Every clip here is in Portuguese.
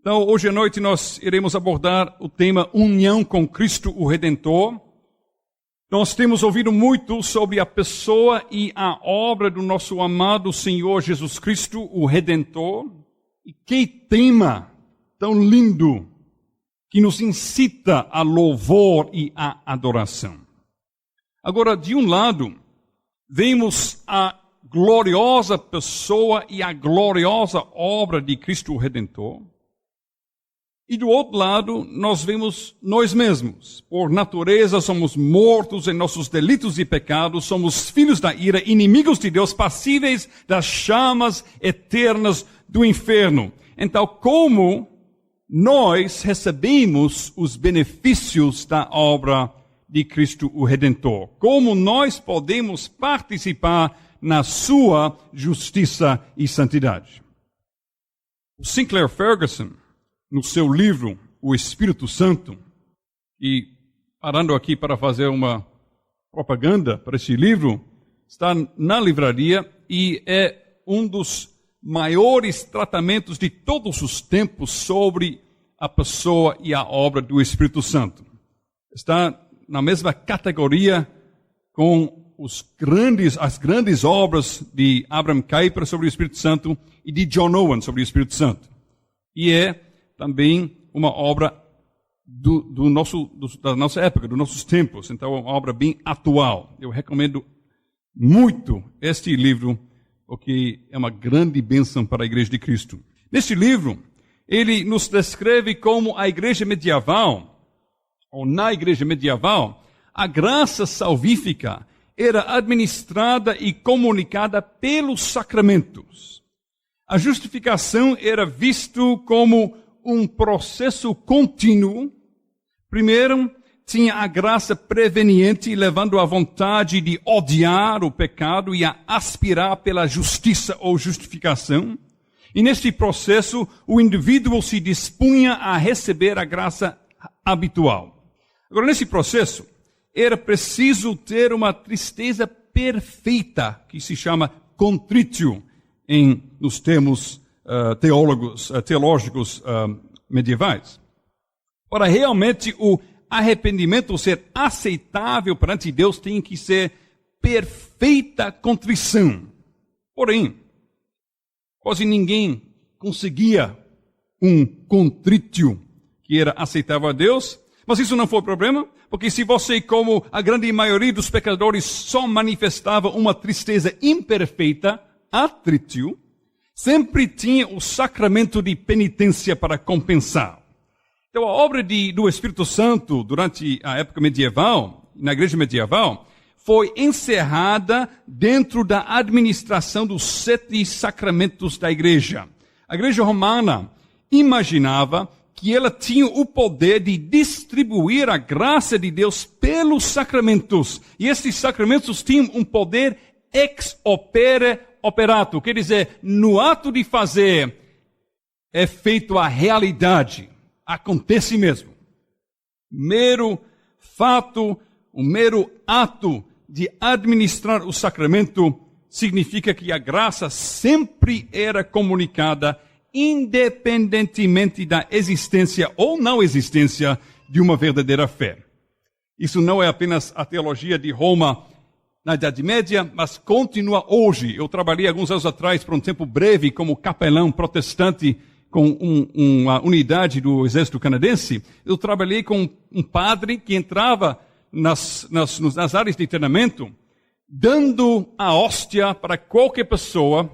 Então, hoje à noite nós iremos abordar o tema União com Cristo, o Redentor. Nós temos ouvido muito sobre a pessoa e a obra do nosso amado Senhor Jesus Cristo, o Redentor. E que tema tão lindo que nos incita a louvor e a adoração. Agora, de um lado, vemos a gloriosa pessoa e a gloriosa obra de Cristo o Redentor. E do outro lado, nós vemos nós mesmos. Por natureza, somos mortos em nossos delitos e pecados, somos filhos da ira, inimigos de Deus, passíveis das chamas eternas do inferno. Então, como nós recebemos os benefícios da obra de Cristo o Redentor? Como nós podemos participar na sua justiça e santidade? O Sinclair Ferguson, no seu livro, O Espírito Santo, e parando aqui para fazer uma propaganda para esse livro, está na livraria e é um dos maiores tratamentos de todos os tempos sobre a pessoa e a obra do Espírito Santo. Está na mesma categoria com as grandes obras de Abraham Kuyper sobre o Espírito Santo e de John Owen sobre o Espírito Santo. E é também uma obra da nossa época, dos nossos tempos. Então, é uma obra bem atual. Eu recomendo muito este livro, porque é uma grande bênção para a Igreja de Cristo. Neste livro, ele nos descreve como a Igreja medieval, ou na Igreja medieval, a graça salvífica era administrada e comunicada pelos sacramentos. A justificação era visto como um processo contínuo. Primeiro, tinha a graça preveniente, levando à vontade de odiar o pecado e a aspirar pela justiça ou justificação. E neste processo, o indivíduo se dispunha a receber a graça habitual. Agora, nesse processo, era preciso ter uma tristeza perfeita, que se chama contritio, nos termos teológicos medievais. Para realmente o arrependimento ser aceitável perante Deus, tem que ser perfeita contrição. Porém, quase ninguém conseguia um contritio que era aceitável a Deus, mas isso não foi problema, porque se você, como a grande maioria dos pecadores, só manifestava uma tristeza imperfeita, atritio, sempre tinha o sacramento de penitência para compensar. Então, a obra do Espírito Santo, durante a época medieval, na igreja medieval, foi encerrada dentro da administração dos 7 sacramentos da igreja. A igreja romana imaginava que ela tinha o poder de distribuir a graça de Deus pelos sacramentos. E esses sacramentos tinham um poder ex opere operato, quer dizer, no ato de fazer, é feito a realidade. Acontece mesmo. Mero fato, o mero ato de administrar o sacramento significa que a graça sempre era comunicada independentemente da existência ou não existência de uma verdadeira fé. Isso não é apenas a teologia de Roma na Idade Média, mas continua hoje. Eu trabalhei alguns anos atrás, por um tempo breve, como capelão protestante com uma unidade do exército canadense. Eu trabalhei com um padre que entrava nas áreas de treinamento, dando a hóstia para qualquer pessoa,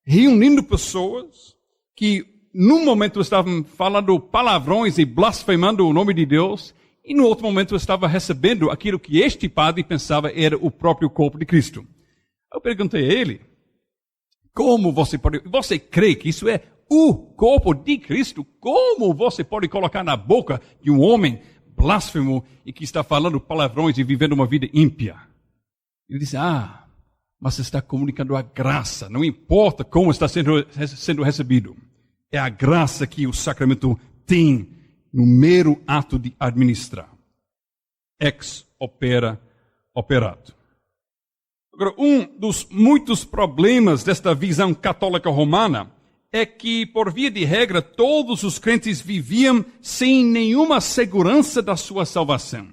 reunindo pessoas que, num momento, estavam falando palavrões e blasfemando o nome de Deus, e no outro momento estava recebendo aquilo que este padre pensava era o próprio corpo de Cristo. Eu perguntei a ele, como você crê que isso é o corpo de Cristo? Como você pode colocar na boca de um homem blasfemo e que está falando palavrões e vivendo uma vida ímpia? Ele disse, mas está comunicando a graça, não importa como está sendo recebido. É a graça que o sacramento tem no mero ato de administrar. Ex opera operato. Agora, um dos muitos problemas desta visão católica romana é que, por via de regra, todos os crentes viviam sem nenhuma segurança da sua salvação.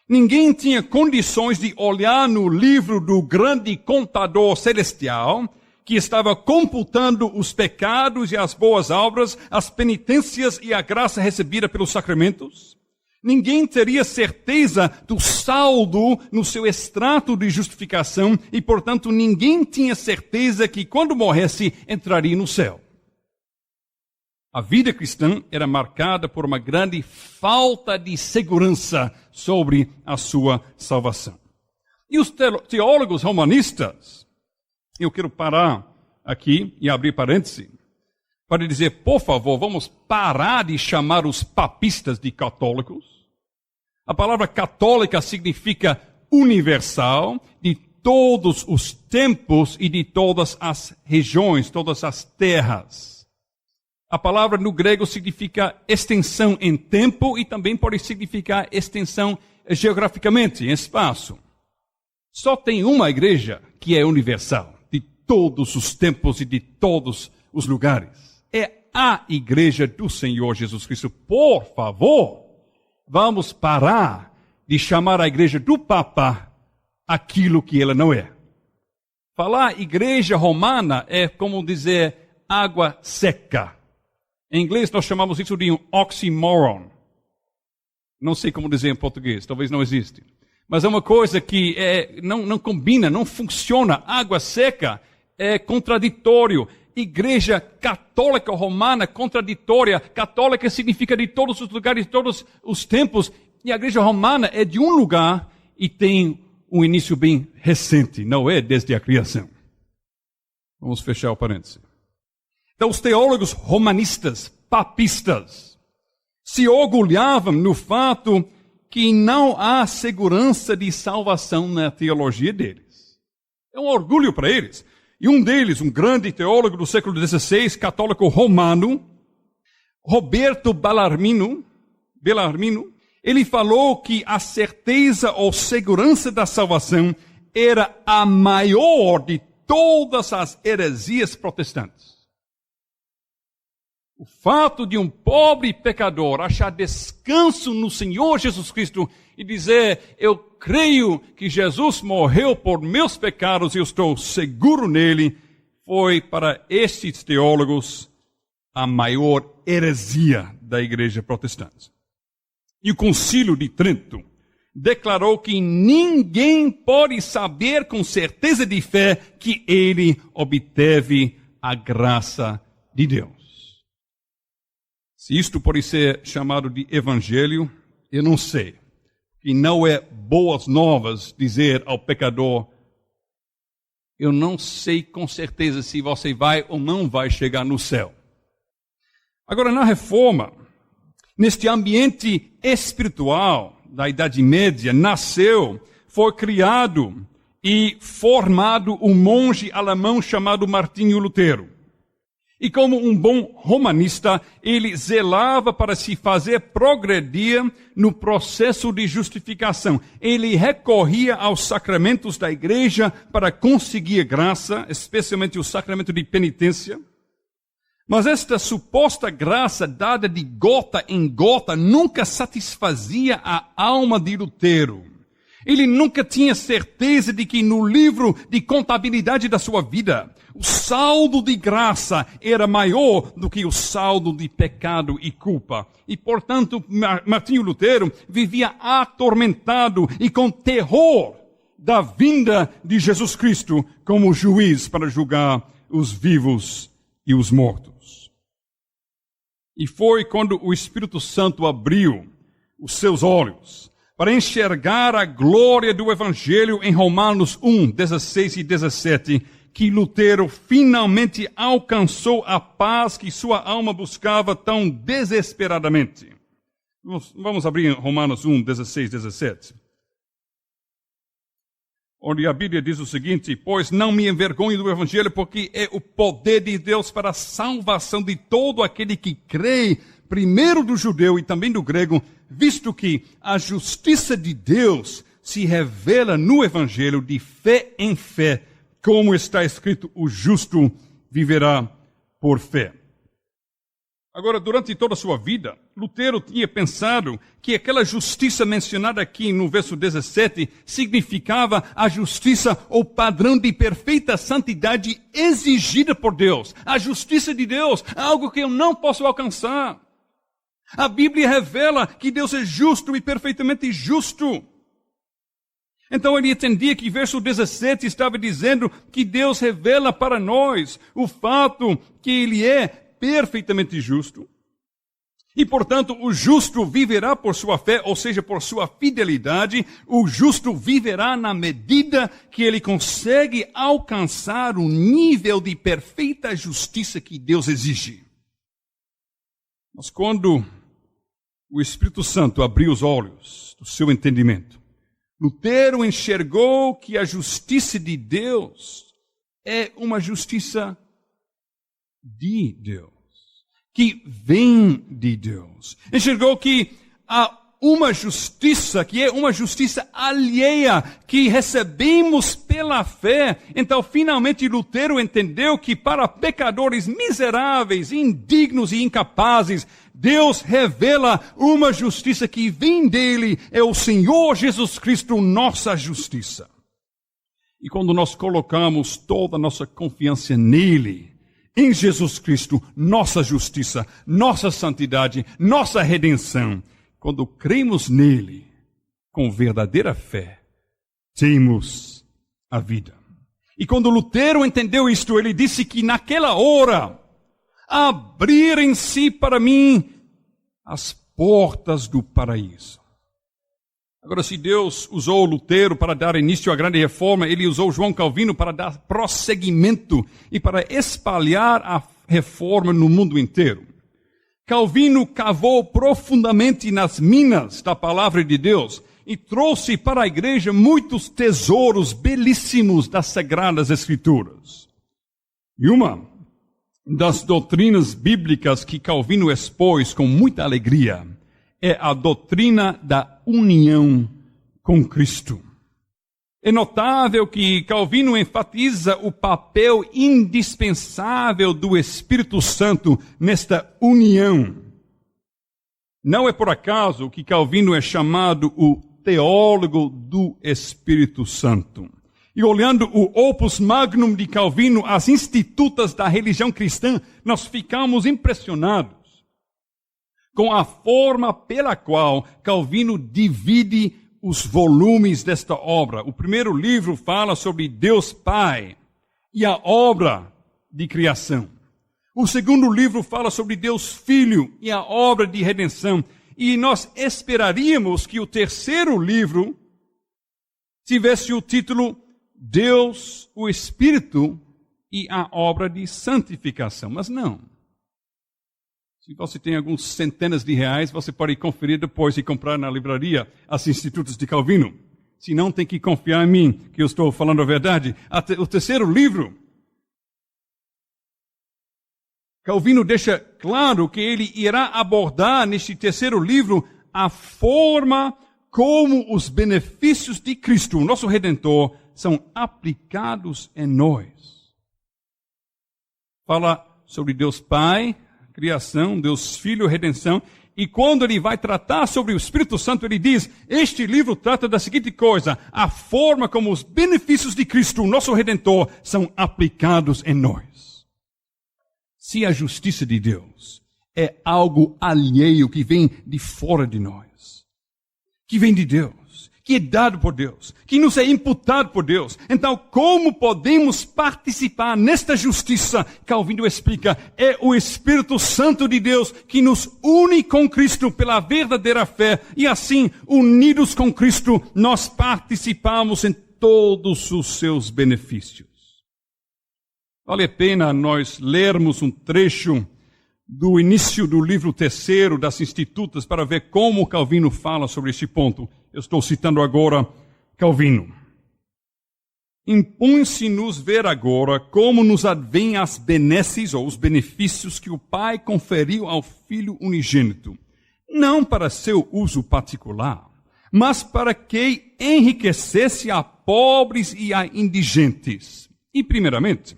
Ninguém tinha condições de olhar no livro do grande contador celestial, que estava computando os pecados e as boas obras, as penitências e a graça recebida pelos sacramentos. Ninguém teria certeza do saldo no seu extrato de justificação e, portanto, ninguém tinha certeza que, quando morresse, entraria no céu. A vida cristã era marcada por uma grande falta de segurança sobre a sua salvação. E os teólogos romanistas, eu quero parar aqui e abrir parênteses, para dizer, por favor, vamos parar de chamar os papistas de católicos. A palavra católica significa universal, de todos os tempos e de todas as regiões, todas as terras. A palavra no grego significa extensão em tempo e também pode significar extensão geograficamente, em espaço. Só tem uma igreja que é universal, de todos os tempos e de todos os lugares. É a igreja do Senhor Jesus Cristo. Por favor, vamos parar de chamar a igreja do Papa aquilo que ela não é. Falar igreja romana é como dizer água seca. Em inglês nós chamamos isso de um oxymoron. Não sei como dizer em português, talvez não existe. Mas é uma coisa que não combina, não funciona. Água seca é contraditório. Igreja católica romana contraditória. Católica significa de todos os lugares, de todos os tempos. E a igreja romana é de um lugar e tem um início bem recente, não é desde a criação. Vamos fechar o parêntese. Então, os teólogos romanistas, papistas, se orgulhavam no fato que não há segurança de salvação na teologia deles. É um orgulho para eles. E um deles, um grande teólogo do século XVI, católico romano, Roberto Bellarmino, ele falou que a certeza ou segurança da salvação era a maior de todas as heresias protestantes. O fato de um pobre pecador achar descanso no Senhor Jesus Cristo e dizer, eu creio que Jesus morreu por meus pecados e eu estou seguro nele, foi para estes teólogos a maior heresia da igreja protestante. E o Concílio de Trento declarou que ninguém pode saber com certeza de fé que ele obteve a graça de Deus. Se isto pode ser chamado de evangelho, eu não sei. E não é boas novas dizer ao pecador, eu não sei com certeza se você vai ou não vai chegar no céu. Agora, na Reforma, neste ambiente espiritual da Idade Média, foi criado e formado um monge alemão chamado Martinho Lutero. E como um bom romanista, ele zelava para se fazer progredir no processo de justificação. Ele recorria aos sacramentos da igreja para conseguir graça, especialmente o sacramento de penitência. Mas esta suposta graça dada de gota em gota nunca satisfazia a alma de Lutero. Ele nunca tinha certeza de que no livro de contabilidade da sua vida, o saldo de graça era maior do que o saldo de pecado e culpa. E, portanto, Martinho Lutero vivia atormentado e com terror da vinda de Jesus Cristo como juiz para julgar os vivos e os mortos. E foi quando o Espírito Santo abriu os seus olhos para enxergar a glória do Evangelho em Romanos 1, 16 e 17, que Lutero finalmente alcançou a paz que sua alma buscava tão desesperadamente. Vamos abrir Romanos 1, 16 e 17. Onde a Bíblia diz o seguinte, pois não me envergonho do Evangelho, porque é o poder de Deus para a salvação de todo aquele que crê, primeiro do judeu e também do grego, visto que a justiça de Deus se revela no Evangelho de fé em fé, como está escrito, o justo viverá por fé. Agora, durante toda a sua vida, Lutero tinha pensado que aquela justiça mencionada aqui no verso 17 significava a justiça ou padrão de perfeita santidade exigida por Deus. A justiça de Deus, algo que eu não posso alcançar. A Bíblia revela que Deus é justo e perfeitamente justo. Então ele entendia que verso 17 estava dizendo que Deus revela para nós o fato que Ele é perfeitamente justo. E, portanto, o justo viverá por sua fé, ou seja, por sua fidelidade. O justo viverá na medida que ele consegue alcançar o nível de perfeita justiça que Deus exige. Mas quando o Espírito Santo abriu os olhos do seu entendimento, Lutero enxergou que a justiça de Deus é uma justiça de Deus, que vem de Deus. Enxergou que há uma justiça que é uma justiça alheia que recebemos pela fé. Então, finalmente, Lutero entendeu que para pecadores miseráveis, indignos e incapazes, Deus revela uma justiça que vem dele, é o Senhor Jesus Cristo, nossa justiça. E quando nós colocamos toda a nossa confiança nele, em Jesus Cristo, nossa justiça, nossa santidade, nossa redenção, quando cremos nele com verdadeira fé, temos a vida. E quando Lutero entendeu isto, ele disse que naquela hora, abrirem-se para mim as portas do paraíso. Agora, se Deus usou Lutero para dar início à grande reforma, ele usou João Calvino para dar prosseguimento e para espalhar a reforma no mundo inteiro. Calvino cavou profundamente nas minas da palavra de Deus e trouxe para a igreja muitos tesouros belíssimos das Sagradas Escrituras. E uma das doutrinas bíblicas que Calvino expôs com muita alegria é a doutrina da união com Cristo. É notável que Calvino enfatiza o papel indispensável do Espírito Santo nesta união. Não é por acaso que Calvino é chamado o teólogo do Espírito Santo. E olhando o opus magnum de Calvino, as institutas da religião cristã, nós ficamos impressionados com a forma pela qual Calvino divide os volumes desta obra. O primeiro livro fala sobre Deus Pai e a obra de criação. O segundo livro fala sobre Deus Filho e a obra de redenção. E nós esperaríamos que o terceiro livro tivesse o título Deus, o Espírito e a obra de santificação. Mas não. Se você tem alguns centenas de reais, você pode conferir depois e comprar na livraria as Institutos de Calvino. Se não, tem que confiar em mim, que eu estou falando a verdade. O terceiro livro, Calvino deixa claro que ele irá abordar neste terceiro livro a forma como os benefícios de Cristo, o nosso Redentor, são aplicados em nós. Fala sobre Deus Pai, criação, Deus Filho, redenção. E quando ele vai tratar sobre o Espírito Santo, ele diz, este livro trata da seguinte coisa, a forma como os benefícios de Cristo, o nosso Redentor, são aplicados em nós. Se a justiça de Deus é algo alheio que vem de fora de nós, que vem de Deus, que é dado por Deus, que nos é imputado por Deus. Então, como podemos participar nesta justiça? Calvino explica, é o Espírito Santo de Deus que nos une com Cristo pela verdadeira fé, e assim, unidos com Cristo, nós participamos em todos os seus benefícios. Vale a pena nós lermos um trecho do início do livro terceiro das Institutas para ver como Calvino fala sobre este ponto. Eu estou citando agora Calvino. Impõe-se-nos ver agora como nos advém as benesses ou os benefícios que o Pai conferiu ao Filho unigênito, não para seu uso particular, mas para que enriquecesse a pobres e a indigentes. E, primeiramente,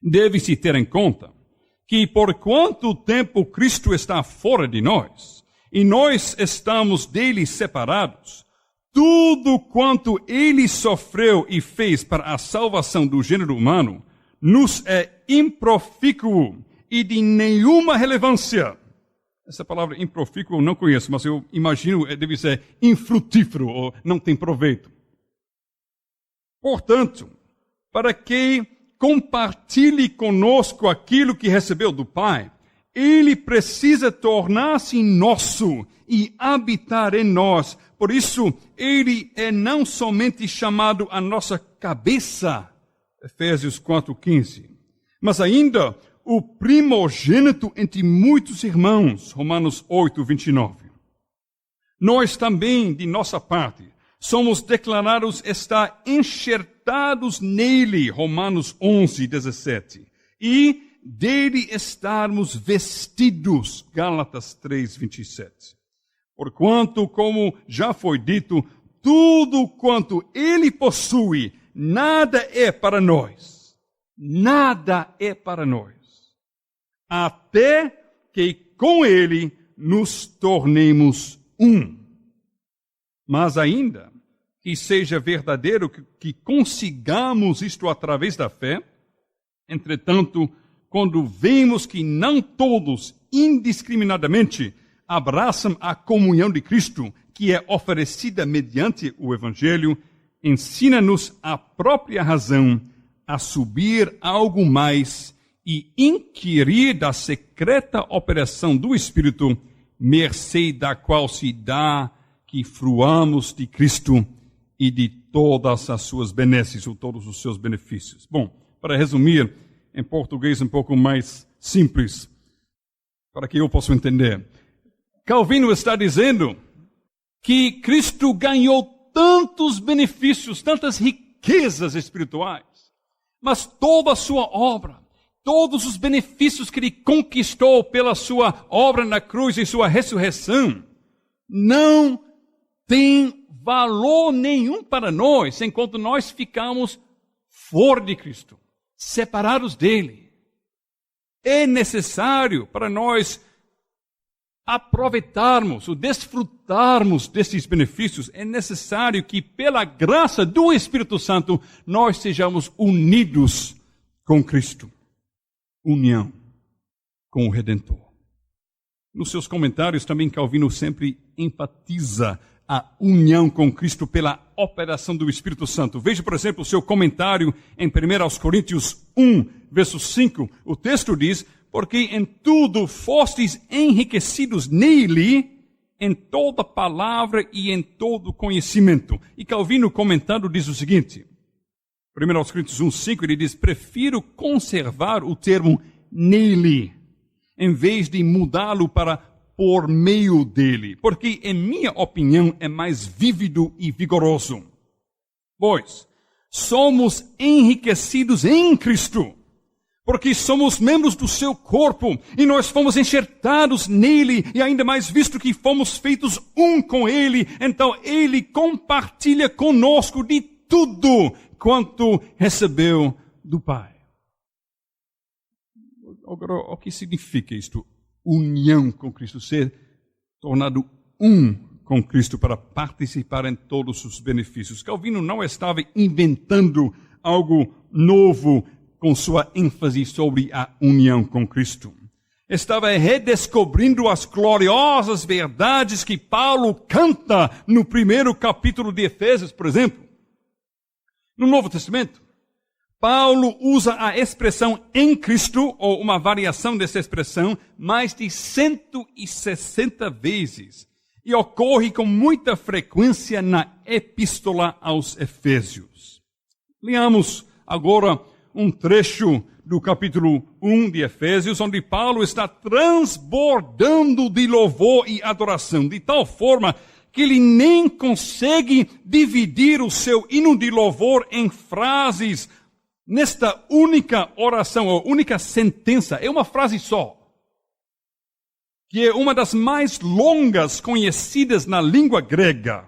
deve-se ter em conta que por quanto tempo Cristo está fora de nós, e nós estamos dele separados, tudo quanto ele sofreu e fez para a salvação do gênero humano, nos é improfícuo e de nenhuma relevância. Essa palavra improfícuo eu não conheço, mas eu imagino deve ser infrutífero ou não tem proveito. Portanto, para que compartilhe conosco aquilo que recebeu do Pai, ele precisa tornar-se nosso e habitar em nós. Por isso, ele é não somente chamado a nossa cabeça, Efésios 4:15, mas ainda o primogênito entre muitos irmãos, Romanos 8:29. Nós também, de nossa parte, somos declarados estar enxertados nele, Romanos 11:17, e dele estarmos vestidos, Gálatas 3:27. Porquanto, como já foi dito, tudo quanto ele possui, nada é para nós. Nada é para nós. Até que com ele nos tornemos um. Mas ainda que seja verdadeiro que consigamos isto através da fé, entretanto, quando vemos que não todos, indiscriminadamente, abraçam a comunhão de Cristo, que é oferecida mediante o Evangelho, ensina-nos a própria razão a subir algo mais e inquirir da secreta operação do Espírito, mercê da qual se dá que fruamos de Cristo e de todas as suas benesses, ou todos os seus benefícios. Bom, para resumir, em português um pouco mais simples, para que eu possa entender, Calvino está dizendo que Cristo ganhou tantos benefícios, tantas riquezas espirituais, mas toda a sua obra, todos os benefícios que ele conquistou pela sua obra na cruz e sua ressurreição, não tem valor nenhum para nós, enquanto nós ficamos fora de Cristo, separados dele. É necessário para nós aproveitarmos ou desfrutarmos desses benefícios, é necessário que, pela graça do Espírito Santo, nós sejamos unidos com Cristo. União com o Redentor. Nos seus comentários, também Calvino sempre enfatiza a união com Cristo pela operação do Espírito Santo. Veja, por exemplo, o seu comentário em 1 Coríntios 1, verso 5. O texto diz: porque em tudo fostes enriquecidos nele, em toda palavra e em todo conhecimento. E Calvino, comentando, diz o seguinte, 1 Coríntios 1:5, ele diz: prefiro conservar o termo nele, em vez de mudá-lo para por meio dele, porque, em minha opinião, é mais vívido e vigoroso. Pois, somos enriquecidos em Cristo, porque somos membros do seu corpo, e nós fomos enxertados nele, e ainda mais visto que fomos feitos um com ele, então ele compartilha conosco de tudo quanto recebeu do Pai. Agora, o que significa isto? União com Cristo, ser tornado um com Cristo para participar em todos os benefícios. Calvino não estava inventando algo novo com sua ênfase sobre a união com Cristo. Estava redescobrindo as gloriosas verdades que Paulo canta no 1º capítulo de Efésios, por exemplo. No Novo Testamento, Paulo usa a expressão em Cristo, ou uma variação dessa expressão, mais de 160 vezes. E ocorre com muita frequência na Epístola aos Efésios. Leamos agora um trecho do capítulo 1 de Efésios, onde Paulo está transbordando de louvor e adoração, de tal forma que ele nem consegue dividir o seu hino de louvor em frases nesta única oração, ou única sentença. É uma frase só, que é uma das mais longas conhecidas na língua grega.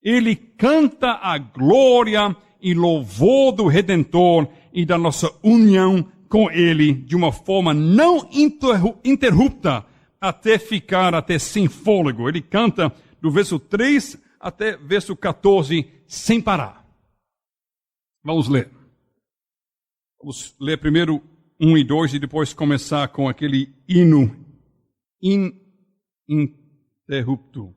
Ele canta a glória e louvor do Redentor e da nossa união com ele de uma forma não interrupta até sem fôlego. Ele canta do verso 3 até verso 14 sem parar. Vamos ler. Vamos ler primeiro 1 e 2 e depois começar com aquele hino ininterrupto.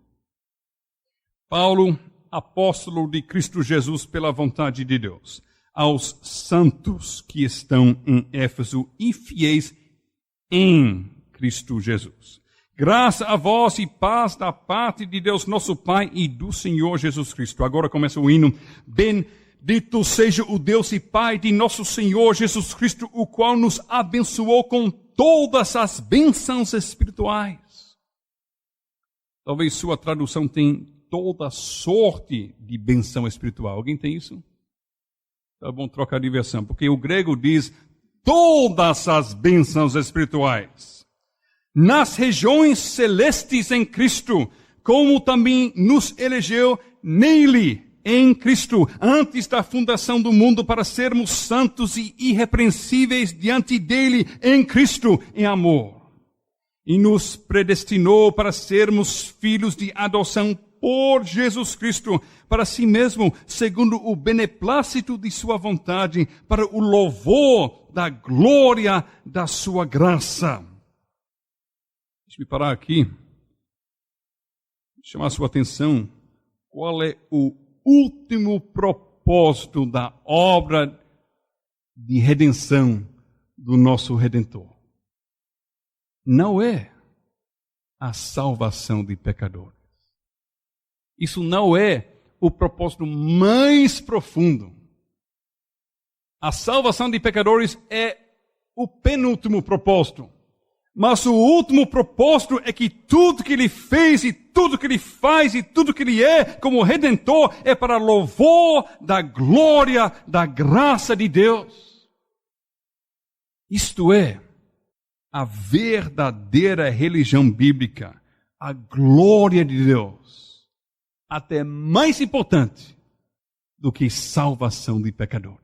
Paulo, apóstolo de Cristo Jesus pela vontade de Deus, aos santos que estão em Éfeso e fiéis em Cristo Jesus. Graça a vós e paz da parte de Deus nosso Pai e do Senhor Jesus Cristo. Agora começa o hino. Bendito seja o Deus e Pai de nosso Senhor Jesus Cristo, o qual nos abençoou com todas as bênçãos espirituais. Talvez sua tradução tenha toda sorte de bênção espiritual. Alguém tem isso? Tá bom trocar de versão, porque o grego diz todas as bênçãos espirituais. Nas regiões celestes em Cristo, como também nos elegeu nele, em Cristo, antes da fundação do mundo, para sermos santos e irrepreensíveis diante dele, em Cristo, em amor. E nos predestinou para sermos filhos de adoção por Jesus Cristo, para si mesmo, segundo o beneplácito de sua vontade, para o louvor da glória da sua graça. Deixa eu parar aqui, chamar a sua atenção. Qual é o último propósito da obra de redenção do nosso Redentor? Não é a salvação de pecadores. Isso não é o propósito mais profundo. A salvação de pecadores é o penúltimo propósito. Mas o último propósito é que tudo que ele fez e tudo que ele faz e tudo que ele é como Redentor é para louvor da glória, da graça de Deus. Isto é a verdadeira religião bíblica, a glória de Deus. Até mais importante do que salvação de pecadores.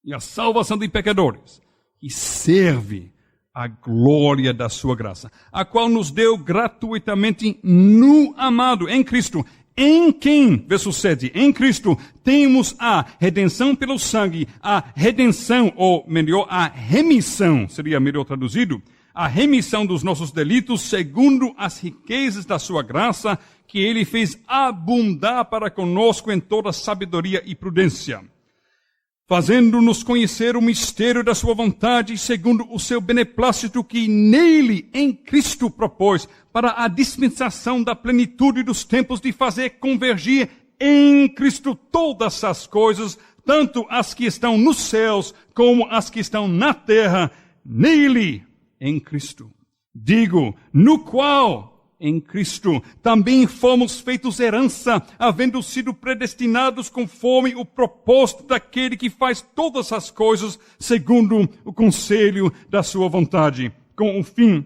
E a salvação de pecadores que serve a glória da sua graça, a qual nos deu gratuitamente no amado, em Cristo, em quem, verso 7, em Cristo temos a redenção pelo sangue, a redenção, ou melhor, a remissão, seria melhor traduzido, a remissão dos nossos delitos segundo as riquezas da sua graça, que ele fez abundar para conosco em toda sabedoria e prudência, fazendo-nos conhecer o mistério da sua vontade, segundo o seu beneplácito que nele, em Cristo, propôs, para a dispensação da plenitude dos tempos, de fazer convergir em Cristo todas as coisas, tanto as que estão nos céus, como as que estão na terra, nele, em Cristo. Digo, no qual, em Cristo, também fomos feitos herança, havendo sido predestinados conforme o propósito daquele que faz todas as coisas segundo o conselho da sua vontade, com o fim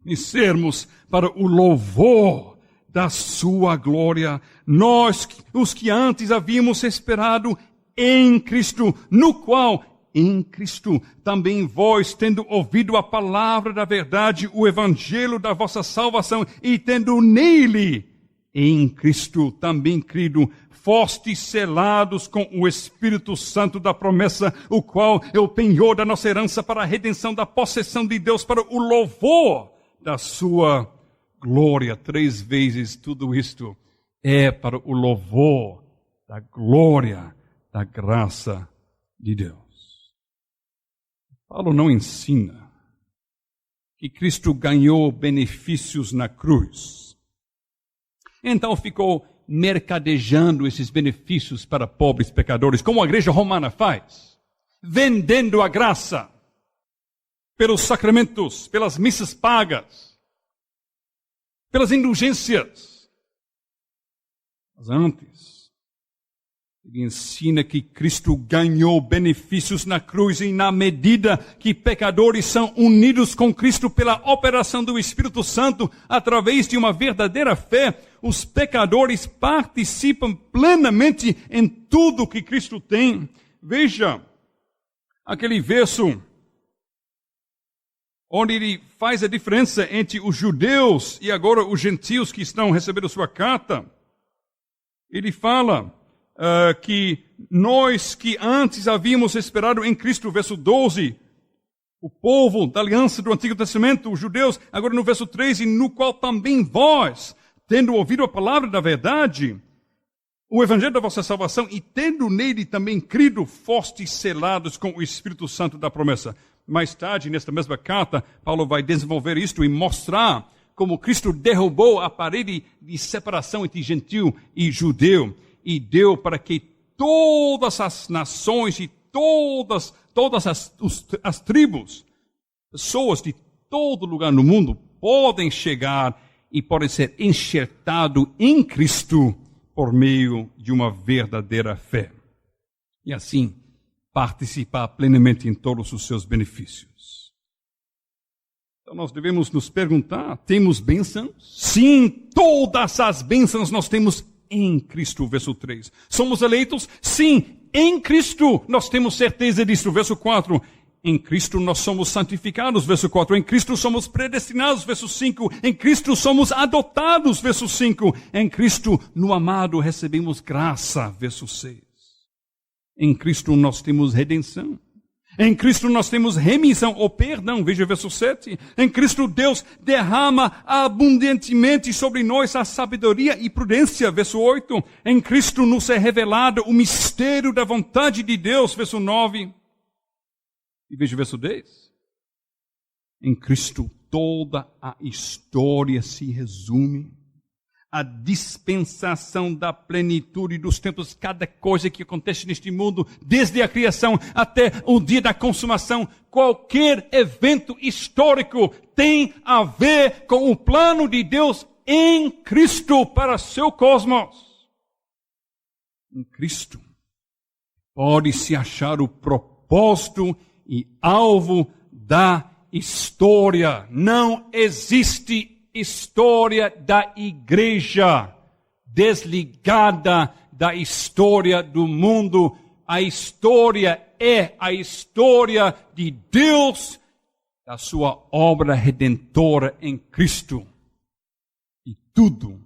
de sermos para o louvor da sua glória, nós, os que antes havíamos esperado em Cristo, no qual em Cristo, também vós, tendo ouvido a palavra da verdade, o evangelho da vossa salvação, e tendo nele, em Cristo, também crido, fostes selados com o Espírito Santo da promessa, o qual é o penhor da nossa herança para a redenção da possessão de Deus, para o louvor da sua glória. 3 vezes tudo isto é para o louvor da glória, da graça de Deus. Paulo não ensina que Cristo ganhou benefícios na cruz. Então ficou mercadejando esses benefícios para pobres pecadores, como a igreja romana faz, vendendo a graça pelos sacramentos, pelas missas pagas, pelas indulgências. Mas antes, ele ensina que Cristo ganhou benefícios na cruz e na medida que pecadores são unidos com Cristo pela operação do Espírito Santo através de uma verdadeira fé, os pecadores participam plenamente em tudo que Cristo tem. Veja aquele verso onde ele faz a diferença entre os judeus e agora os gentios que estão recebendo sua carta. Ele fala que nós que antes havíamos esperado em Cristo, verso 12, o povo da aliança do Antigo Testamento, os judeus, agora no verso 13, no qual também vós, tendo ouvido a palavra da verdade, o evangelho da vossa salvação, e tendo nele também crido, fostes selados com o Espírito Santo da promessa. Mais tarde, nesta mesma carta, Paulo vai desenvolver isto e mostrar como Cristo derrubou a parede de separação entre gentil e judeu e deu para que todas as nações e todas as tribos, pessoas de todo lugar no mundo, podem chegar e podem ser enxertados em Cristo por meio de uma verdadeira fé. E assim, participar plenamente em todos os seus benefícios. Então nós devemos nos perguntar, temos bênçãos? Sim, todas as bênçãos nós temos em Cristo, verso 3. Somos eleitos? Sim, em Cristo nós temos certeza disso, verso 4. Em Cristo nós somos santificados, verso 4. Em Cristo somos predestinados, verso 5. Em Cristo somos adotados, verso 5. Em Cristo, no amado, recebemos graça, verso 6. Em Cristo nós temos redenção. Em Cristo nós temos remissão ou perdão, veja verso 7. Em Cristo Deus derrama abundantemente sobre nós a sabedoria e prudência, verso 8. Em Cristo nos é revelado o mistério da vontade de Deus, verso 9. E veja o verso 10. Em Cristo toda a história se resume. A dispensação da plenitude dos tempos, cada coisa que acontece neste mundo, desde a criação até o dia da consumação, qualquer evento histórico tem a ver com o plano de Deus em Cristo para seu cosmos. Em Cristo pode-se achar o propósito e alvo da história. Não existe história da igreja desligada da história do mundo. A história é a história de Deus, da sua obra redentora em Cristo. E tudo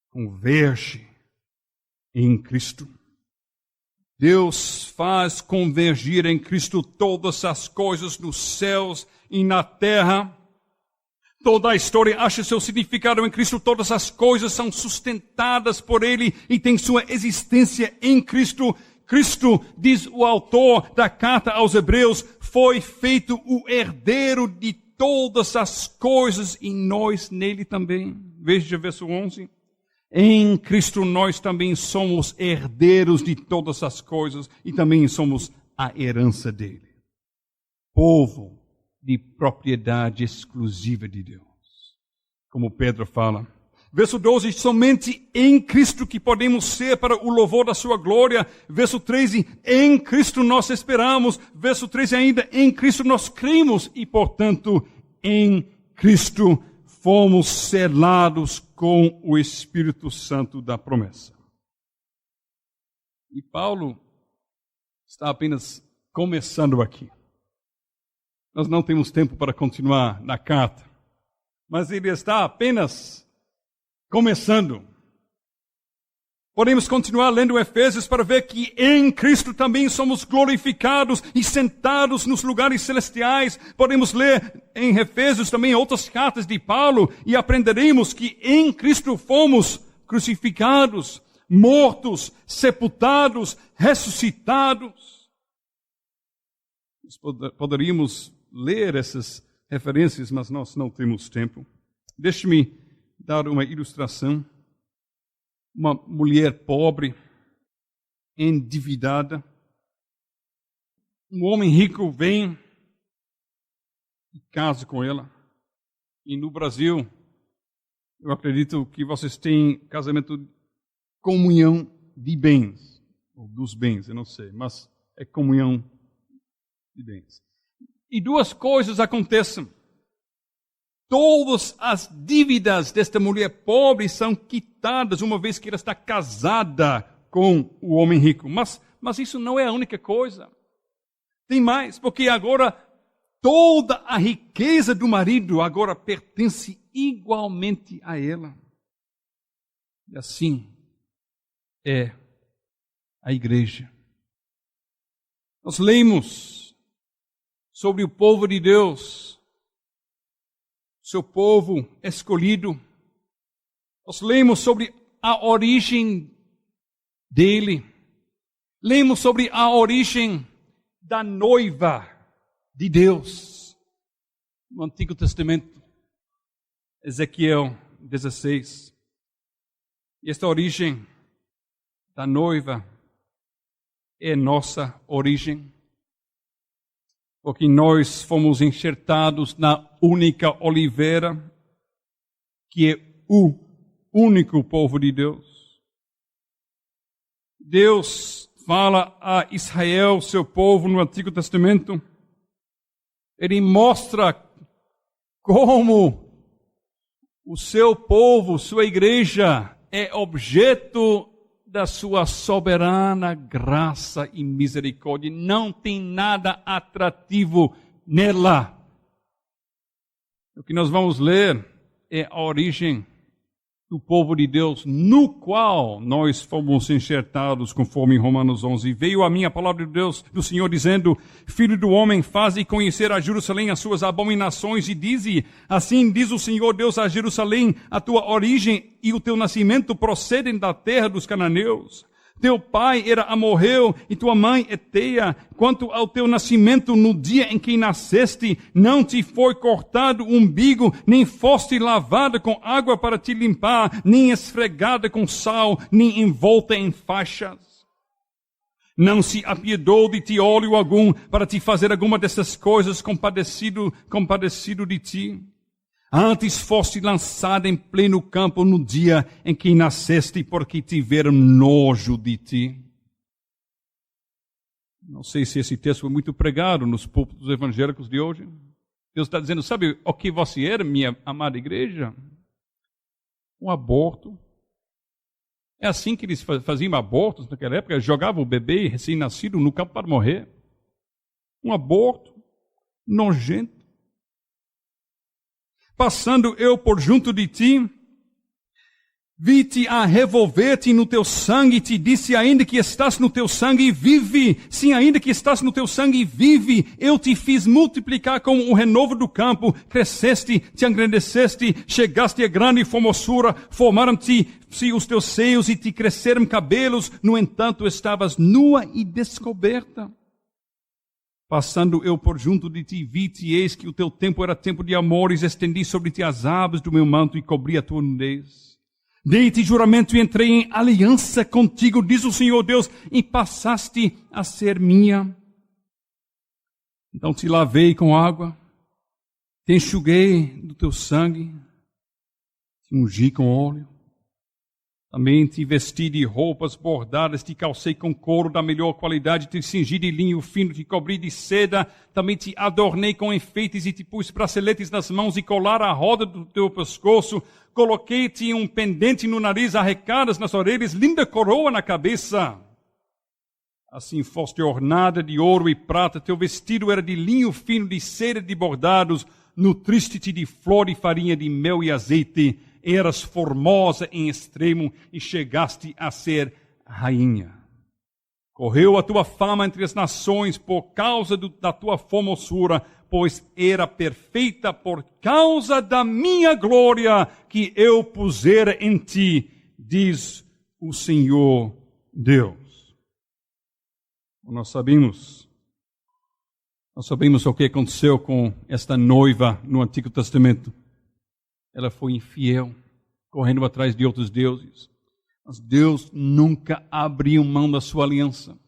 converge em Cristo. Deus faz convergir em Cristo todas as coisas nos céus e na terra. Toda a história acha seu significado em Cristo. Todas as coisas são sustentadas por Ele e têm sua existência em Cristo. Cristo, diz o autor da carta aos Hebreus, foi feito o herdeiro de todas as coisas e nós nele também. Veja verso 11. Em Cristo nós também somos herdeiros de todas as coisas e também somos a herança dele. Povo de propriedade exclusiva de Deus. Como Pedro fala. Verso 12, somente em Cristo que podemos ser para o louvor da sua glória. Verso 13, em Cristo nós esperamos. Verso 13 ainda, em Cristo nós cremos e, portanto, em Cristo fomos selados com o Espírito Santo da promessa. E Paulo está apenas começando aqui. Nós não temos tempo para continuar na carta, mas ele está apenas começando. Podemos continuar lendo Efésios para ver que em Cristo também somos glorificados e sentados nos lugares celestiais. Podemos ler em Efésios também outras cartas de Paulo e aprenderemos que em Cristo fomos crucificados, mortos, sepultados, ressuscitados. Poderíamos ler essas referências, mas nós não temos tempo. Deixe-me dar uma ilustração. Uma mulher pobre, endividada. Um homem rico vem e casa com ela. E no Brasil, eu acredito que vocês têm casamento, comunhão de bens, ou dos bens, eu não sei, mas é comunhão de bens. E duas coisas acontecem. Todas as dívidas desta mulher pobre são quitadas uma vez que ela está casada com o homem rico. Mas isso não é a única coisa. Tem mais, porque agora toda a riqueza do marido agora pertence igualmente a ela. E assim é a igreja. Nós lemos sobre o povo de Deus, seu povo escolhido. Nós lemos sobre a origem dele. Lemos sobre a origem da noiva de Deus. No Antigo Testamento, Ezequiel 16. E esta origem da noiva é nossa origem, porque nós fomos enxertados na única oliveira, que é o único povo de Deus. Deus fala a Israel, seu povo, no Antigo Testamento. Ele mostra como o seu povo, sua igreja, é objeto da sua soberana graça e misericórdia. Não tem nada atrativo nela. O que nós vamos ler é a origem do povo de Deus, no qual nós fomos enxertados, conforme Romanos 11. Veio a mim a palavra de Deus, do Senhor, dizendo: Filho do homem, faze conhecer a Jerusalém as suas abominações, e dize: assim diz o Senhor Deus a Jerusalém: a tua origem e o teu nascimento procedem da terra dos cananeus. Teu pai era amorreu e tua mãe eteia. Quanto ao teu nascimento, no dia em que nasceste, não te foi cortado o umbigo, nem foste lavada com água para te limpar, nem esfregada com sal, nem envolta em faixas. Não se apiedou de ti óleo algum para te fazer alguma dessas coisas, compadecido de ti. Antes foste lançada em pleno campo no dia em que nasceste, porque tiveram nojo de ti. Não sei se esse texto foi muito pregado nos púlpitos evangélicos de hoje. Deus está dizendo: sabe o que você era, minha amada igreja? Um aborto. É assim que eles faziam abortos naquela época. Jogavam o bebê recém-nascido no campo para morrer. Um aborto nojento. Passando eu por junto de ti, vi-te a revolver-te no teu sangue, te disse: ainda que estás no teu sangue, vive. Sim, ainda que estás no teu sangue, vive. Eu te fiz multiplicar como o renovo do campo, cresceste, te engrandeceste, chegaste a grande formosura, formaram-te os teus seios e te cresceram cabelos, no entanto estavas nua e descoberta. Passando eu por junto de ti, vi-te, eis que o teu tempo era tempo de amores, estendi sobre ti as abas do meu manto e cobri a tua nudez. Dei-te juramento e entrei em aliança contigo, diz o Senhor Deus, e passaste a ser minha. Então te lavei com água, te enxuguei do teu sangue, te ungi com óleo. Também te vesti de roupas bordadas, te calcei com couro da melhor qualidade, te cingi de linho fino, te cobri de seda, também te adornei com enfeites e te pus braceletes nas mãos e colar à roda do teu pescoço. Coloquei-te um pendente no nariz, arrecadas nas orelhas, linda coroa na cabeça. Assim foste ornada de ouro e prata, teu vestido era de linho fino, de seda de bordados, nutriste-te de flor e farinha, de mel e azeite. Eras formosa em extremo e chegaste a ser rainha. Correu a tua fama entre as nações por causa da tua formosura, pois era perfeita por causa da minha glória que eu pusera em ti, diz o Senhor Deus. Nós sabemos o que aconteceu com esta noiva no Antigo Testamento. Ela foi infiel, correndo atrás de outros deuses. Mas Deus nunca abriu mão da sua aliança.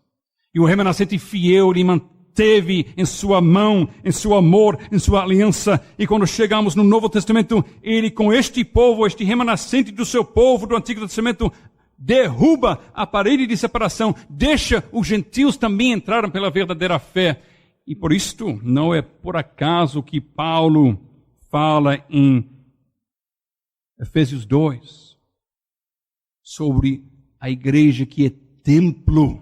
E o remanescente fiel lhe manteve em sua mão, em seu amor, em sua aliança. E quando chegamos no Novo Testamento, ele com este povo, este remanescente do seu povo do Antigo Testamento, derruba a parede de separação, deixa os gentios também entrarem pela verdadeira fé. E por isto, não é por acaso que Paulo fala em Efésios 2, sobre a igreja que é templo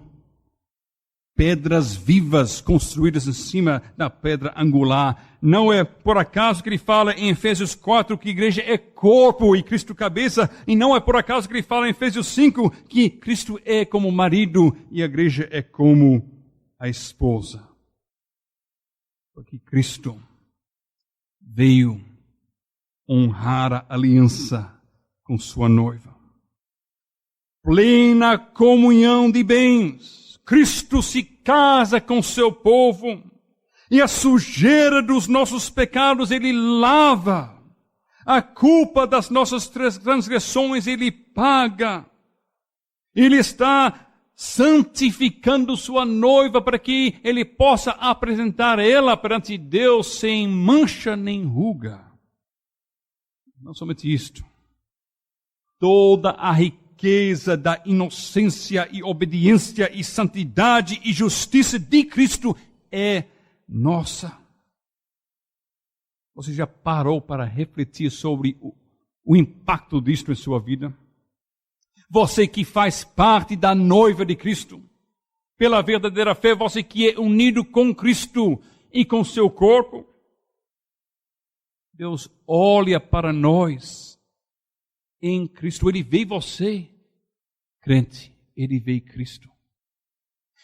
pedras vivas construídas em cima da pedra angular. Não é por acaso que ele fala em Efésios 4 que a igreja é corpo e Cristo cabeça, e não é por acaso que ele fala em Efésios 5 que Cristo é como marido e a igreja é como a esposa. Porque Cristo veio honrar a aliança com sua noiva. Plena comunhão de bens. Cristo se casa com seu povo e a sujeira dos nossos pecados ele lava. A culpa das nossas transgressões ele paga. Ele está santificando sua noiva para que ele possa apresentar ela perante Deus sem mancha nem ruga. Não somente isto. Toda a riqueza da inocência e obediência e santidade e justiça de Cristo é nossa. Você já parou para refletir sobre o impacto disto em sua vida? Você que faz parte da noiva de Cristo, pela verdadeira fé, você que é unido com Cristo e com seu corpo, Deus olha para nós em Cristo. Ele vê você, crente, ele vê Cristo.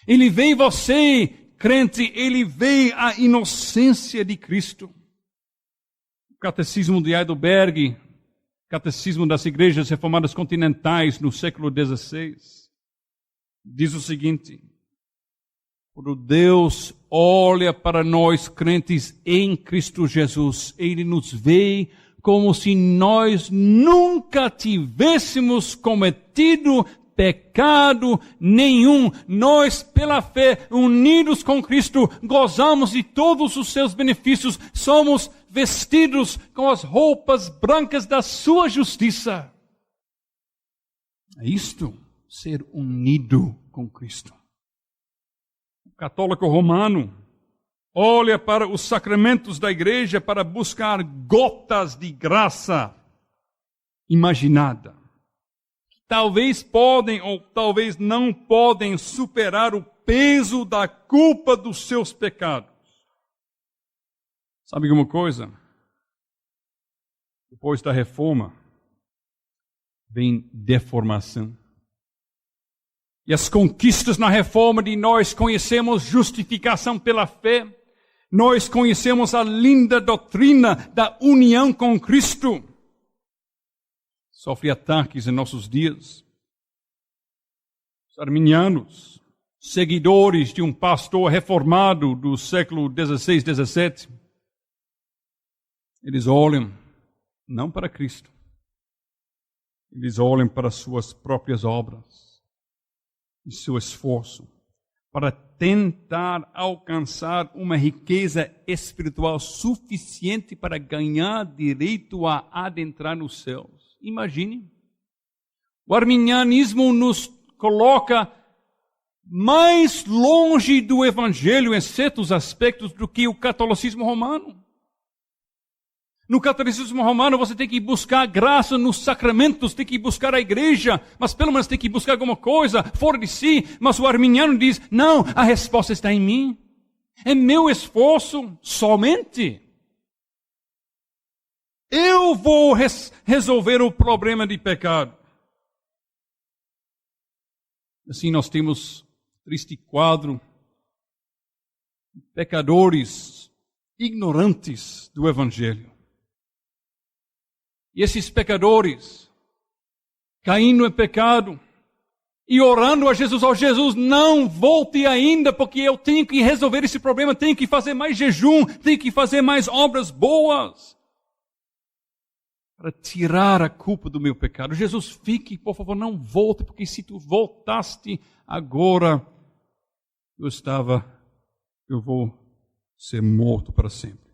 Ele vê você, crente, ele vê a inocência de Cristo. O Catecismo de Heidelberg, Catecismo das Igrejas Reformadas Continentais no século XVI, diz o seguinte: quando Deus olha para nós crentes em Cristo Jesus, Ele nos vê como se nós nunca tivéssemos cometido pecado nenhum. Nós, pela fé, unidos com Cristo, gozamos de todos os seus benefícios. Somos vestidos com as roupas brancas da sua justiça. É isto, ser unido com Cristo. O católico romano olha para os sacramentos da igreja para buscar gotas de graça imaginada. Que talvez podem ou talvez não podem superar o peso da culpa dos seus pecados. Sabe uma coisa? Depois da reforma, vem deformação. E as conquistas na reforma de nós conhecemos justificação pela fé. Nós conhecemos a linda doutrina da união com Cristo. Sofre ataques em nossos dias. Os arminianos, seguidores de um pastor reformado do século XVI, XVII, eles olham não para Cristo. Eles olham para suas próprias obras e seu esforço para tentar alcançar uma riqueza espiritual suficiente para ganhar direito a adentrar nos céus. Imagine. O arminianismo nos coloca mais longe do evangelho em certos aspectos do que o catolicismo romano. No catolicismo romano você tem que buscar graça nos sacramentos, tem que buscar a igreja, mas pelo menos tem que buscar alguma coisa fora de si. Mas o arminiano diz, não, a resposta está em mim. É meu esforço somente. Eu vou resolver o problema de pecado. Assim nós temos triste quadro de pecadores ignorantes do evangelho. E esses pecadores, caindo em pecado, e orando a Jesus, ó Jesus, não volte ainda, porque eu tenho que resolver esse problema, tenho que fazer mais jejum, tenho que fazer mais obras boas, para tirar a culpa do meu pecado. Jesus, fique, por favor, não volte, porque se tu voltaste agora, eu vou ser morto para sempre.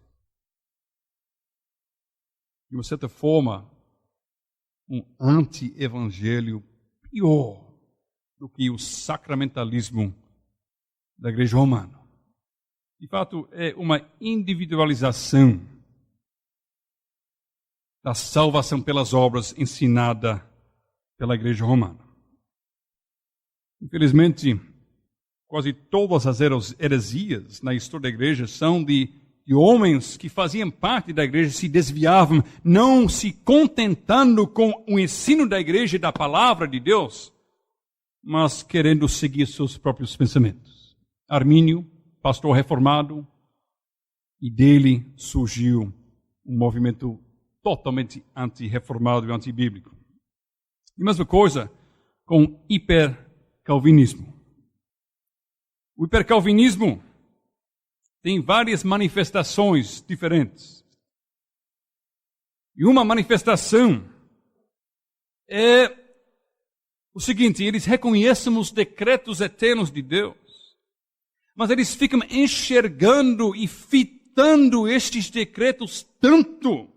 De uma certa forma, um anti-evangelho pior do que o sacramentalismo da igreja romana. De fato, é uma individualização da salvação pelas obras ensinada pela igreja romana. Infelizmente, quase todas as heresias na história da igreja são de homens que faziam parte da igreja, se desviavam, não se contentando com o ensino da igreja e da palavra de Deus, mas querendo seguir seus próprios pensamentos. Armínio, pastor reformado, e dele surgiu um movimento totalmente anti-reformado e anti-bíblico. E a mesma coisa com hipercalvinismo. O hipercalvinismo tem várias manifestações diferentes. E uma manifestação é o seguinte: eles reconhecem os decretos eternos de Deus, mas eles ficam enxergando e fitando estes decretos tanto,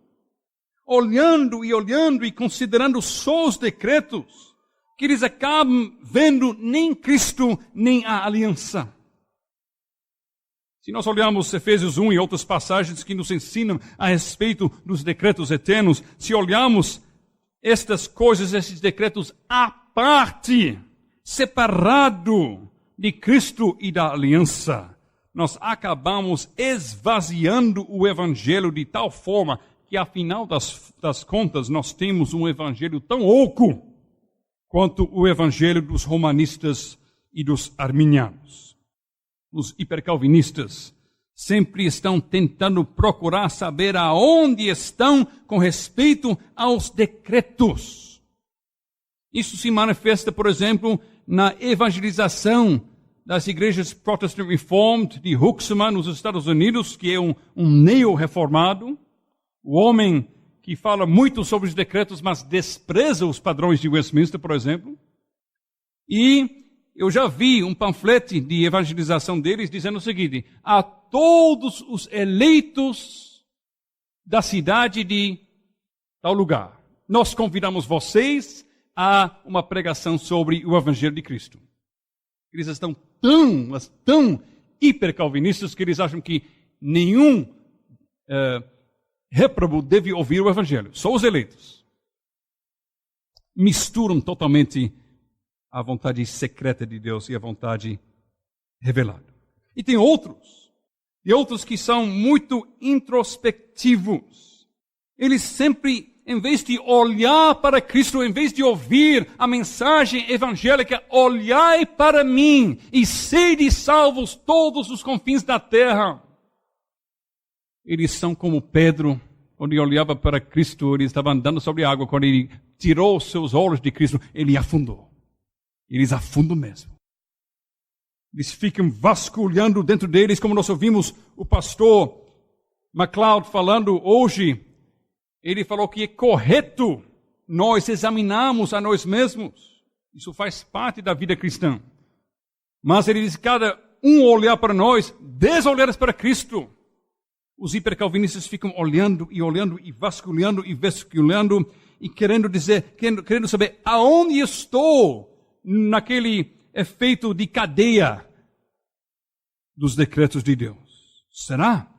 olhando e considerando só os decretos, que eles acabam vendo nem Cristo, nem a aliança. Se nós olharmos Efésios 1 e outras passagens que nos ensinam a respeito dos decretos eternos, se olharmos estas coisas, esses decretos à parte, separado de Cristo e da aliança, nós acabamos esvaziando o evangelho de tal forma que, afinal das contas, nós temos um evangelho tão oco quanto o evangelho dos romanistas e dos arminianos. Os hipercalvinistas sempre estão tentando procurar saber aonde estão com respeito aos decretos. Isso se manifesta, por exemplo, na evangelização das igrejas Protestant Reformed de Huxman, nos Estados Unidos, que é um neo-reformado, o homem que fala muito sobre os decretos, mas despreza os padrões de Westminster, por exemplo. E eu já vi um panfleto de evangelização deles dizendo o seguinte: a todos os eleitos da cidade de tal lugar, nós convidamos vocês a uma pregação sobre o Evangelho de Cristo. Eles estão tão hipercalvinistas que eles acham que nenhum réprobo deve ouvir o Evangelho, só os eleitos. Misturam totalmente a vontade secreta de Deus e a vontade revelada. E tem outros que são muito introspectivos. Eles sempre, em vez de olhar para Cristo, em vez de ouvir a mensagem evangélica, olhai para mim e sede salvos todos os confins da terra. Eles são como Pedro, quando ele olhava para Cristo, ele estava andando sobre a água, quando ele tirou os seus olhos de Cristo, ele afundou. Eles afundam mesmo. Eles ficam vasculhando dentro deles, como nós ouvimos o pastor MacLeod falando hoje. Ele falou que é correto nós examinarmos a nós mesmos. Isso faz parte da vida cristã. Mas ele diz: cada um olhar para nós, 10 olhares para Cristo. Os hipercalvinistas ficam olhando e vasculhando e querendo saber aonde estou naquele efeito de cadeia dos decretos de Deus. Será?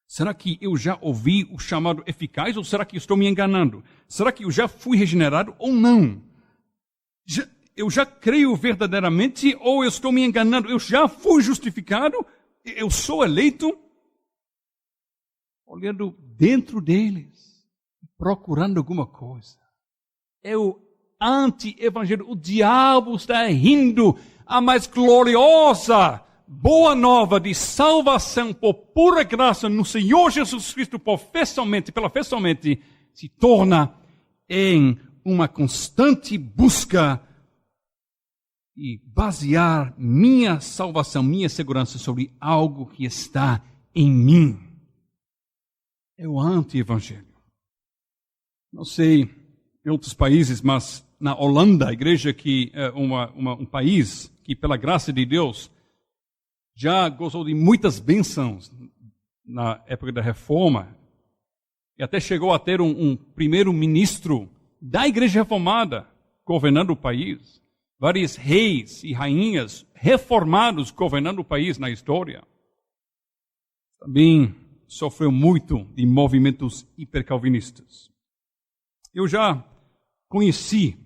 Será que eu já ouvi o chamado eficaz ou será que estou me enganando? Será que eu já fui regenerado ou não? Eu já creio verdadeiramente ou eu estou me enganando? Eu já fui justificado? Eu sou eleito? Olhando dentro deles, procurando alguma coisa. É o anti-evangelho. O diabo está rindo. A mais gloriosa boa nova de salvação por pura graça no Senhor Jesus Cristo, pela fé somente, se torna em uma constante busca e basear minha salvação, minha segurança sobre algo que está em mim. É o anti-evangelho. Não sei em outros países, mas na Holanda, a igreja que é um país que, pela graça de Deus, já gozou de muitas bênçãos na época da Reforma, e até chegou a ter um primeiro-ministro da igreja reformada governando o país, vários reis e rainhas reformados governando o país na história. Também sofreu muito de movimentos hipercalvinistas. Eu já conheci